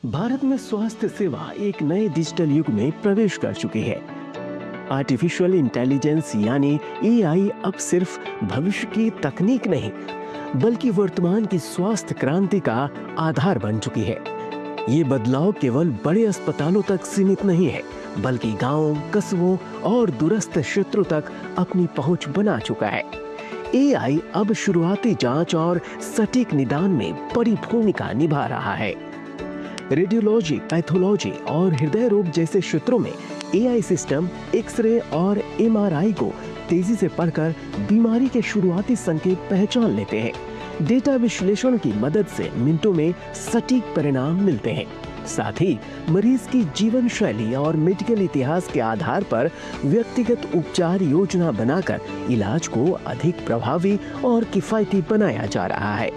भारत में स्वास्थ्य सेवा एक नए डिजिटल युग में प्रवेश कर चुकी है। आर्टिफिशियल इंटेलिजेंस यानी एआई अब सिर्फ भविष्य की तकनीक नहीं, बल्कि वर्तमान की स्वास्थ्य क्रांति का आधार बन चुकी है। ये बदलाव केवल बड़े अस्पतालों तक सीमित नहीं है, बल्कि गांवों, कस्बों और दूरस्थ क्षेत्रों तक अपनी पहुंच बना चुका है। एआई अब शुरुआती जांच और सटीक निदान में बड़ी भूमिका निभा रहा है। रेडियोलॉजी, पैथोलॉजी और हृदय रोग जैसे क्षेत्रों में एआई सिस्टम एक्सरे और एमआरआई को तेजी से पढ़कर बीमारी के शुरुआती संकेत पहचान लेते हैं। डेटा विश्लेषण की मदद से मिनटों में सटीक परिणाम मिलते हैं। साथ ही मरीज की जीवन शैली और मेडिकल इतिहास के आधार पर व्यक्तिगत उपचार योजना बनाकर इलाज को अधिक प्रभावी और किफायती बनाया जा रहा है।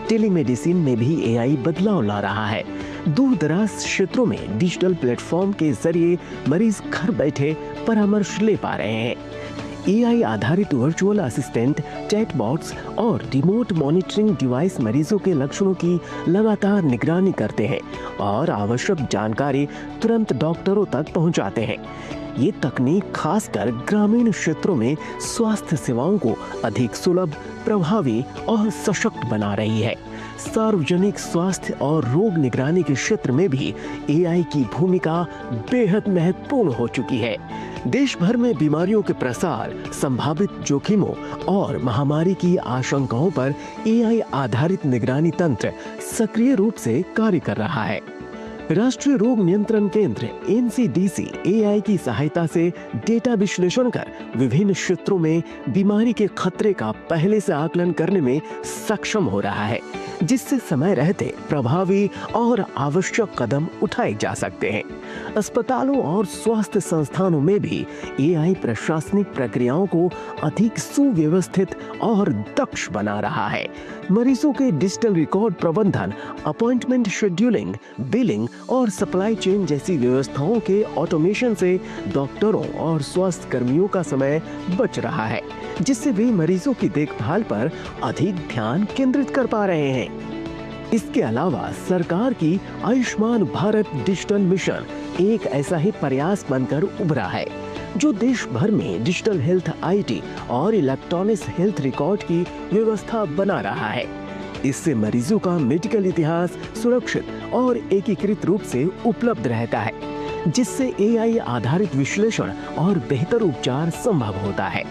टेलीमेडिसिन में भी एआई बदलाव ला रहा है। दूर दराज क्षेत्रों में डिजिटल प्लेटफॉर्म के जरिए मरीज घर बैठे परामर्श ले पा रहे हैं। एआई आधारित वर्चुअल असिस्टेंट, चैटबॉट्स और रिमोट मॉनिटरिंग डिवाइस मरीजों के लक्षणों की लगातार निगरानी करते हैं और आवश्यक जानकारी तुरंत डॉक्टरों तक पहुंचाते हैं। ये तकनीक खासकर ग्रामीण क्षेत्रों में स्वास्थ्य सेवाओं को अधिक सुलभ, प्रभावी और सशक्त बना रही है। सार्वजनिक स्वास्थ्य और रोग निगरानी के क्षेत्र में भी एआई की भूमिका बेहद महत्वपूर्ण हो चुकी है। देश भर में बीमारियों के प्रसार, संभावित जोखिमों और महामारी की आशंकाओं पर एआई आधारित निगरानी तंत्र सक्रिय रूप से कार्य कर रहा है। राष्ट्रीय रोग नियंत्रण केंद्र एनसीडीसी एआई की सहायता से डेटा विश्लेषण कर विभिन्न क्षेत्रों में बीमारी के खतरे का पहले से आकलन करने में सक्षम हो रहा है, जिससे समय रहते प्रभावी और आवश्यक कदम उठाए जा सकते हैं। अस्पतालों और स्वास्थ्य संस्थानों में भी एआई प्रशासनिक प्रक्रियाओं को अधिक सुव्यवस्थित और दक्ष बना रहा है। मरीजों के डिजिटल रिकॉर्ड प्रबंधन, अपॉइंटमेंट शेड्यूलिंग, बिलिंग और सप्लाई चेन जैसी व्यवस्थाओं के ऑटोमेशन से डॉक्टरों और स्वास्थ्य कर्मियों का समय बच रहा है, जिससे वे मरीजों की देखभाल पर अधिक ध्यान केंद्रित कर पा रहे हैं। इसके अलावा सरकार की आयुष्मान भारत डिजिटल मिशन एक ऐसा ही प्रयास बनकर उभरा है, जो देश भर में डिजिटल हेल्थ आईटी और इलेक्ट्रॉनिक हेल्थ रिकॉर्ड की व्यवस्था बना रहा है। इससे मरीजों का मेडिकल इतिहास सुरक्षित और एकीकृत रूप से उपलब्ध रहता है, जिससे एआई आधारित विश्लेषण और बेहतर उपचार संभव होता है।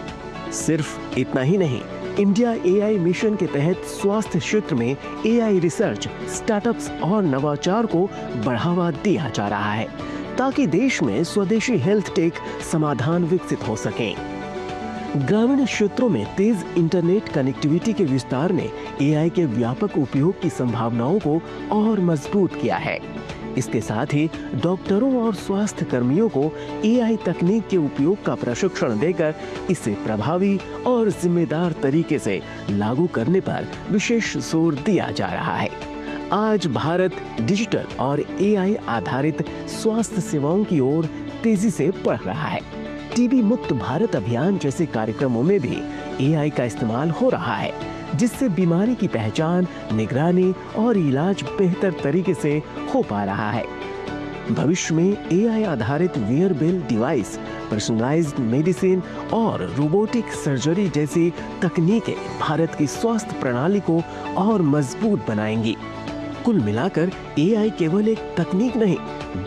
सिर्फ इतना ही नहीं, इंडिया एआई मिशन के तहत स्वास्थ्य क्षेत्र में एआई रिसर्च, स्टार्टअप्स और नवाचार को बढ़ावा दिया जा रहा है, ताकि देश में स्वदेशी हेल्थ टेक समाधान विकसित हो सकें। ग्रामीण क्षेत्रों में तेज इंटरनेट कनेक्टिविटी के विस्तार ने एआई के व्यापक उपयोग की संभावनाओं को और मजबूत किया है। इसके साथ ही डॉक्टरों और स्वास्थ्य कर्मियों को एआई तकनीक के उपयोग का प्रशिक्षण देकर इसे प्रभावी और जिम्मेदार तरीके से लागू करने पर विशेष जोर दिया जा रहा है। आज भारत डिजिटल और एआई आधारित स्वास्थ्य सेवाओं की ओर तेजी से बढ़ रहा है। टीबी मुक्त भारत अभियान जैसे कार्यक्रमों में भी एआई का इस्तेमाल हो रहा है, जिससे बीमारी की पहचान, निगरानी और इलाज बेहतर तरीके से हो पा रहा है। भविष्य में एआई आधारित वियरेबल डिवाइस, पर्सनलाइज्ड मेडिसिन और रोबोटिक सर्जरी जैसी तकनीकें भारत की स्वास्थ्य प्रणाली को और मजबूत बनाएंगी। कुल मिलाकर एआई केवल एक तकनीक नहीं,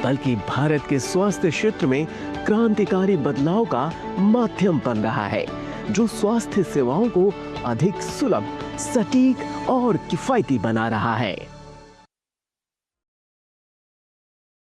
बल्कि भारत के स्वास्थ्य क्षेत्र में क्रांतिकारी बदलाव का माध्यम बन रहा है, जो स्वास्थ्य सेवाओं को अधिक सुलभ, सटीक और किफायती बना रहा है।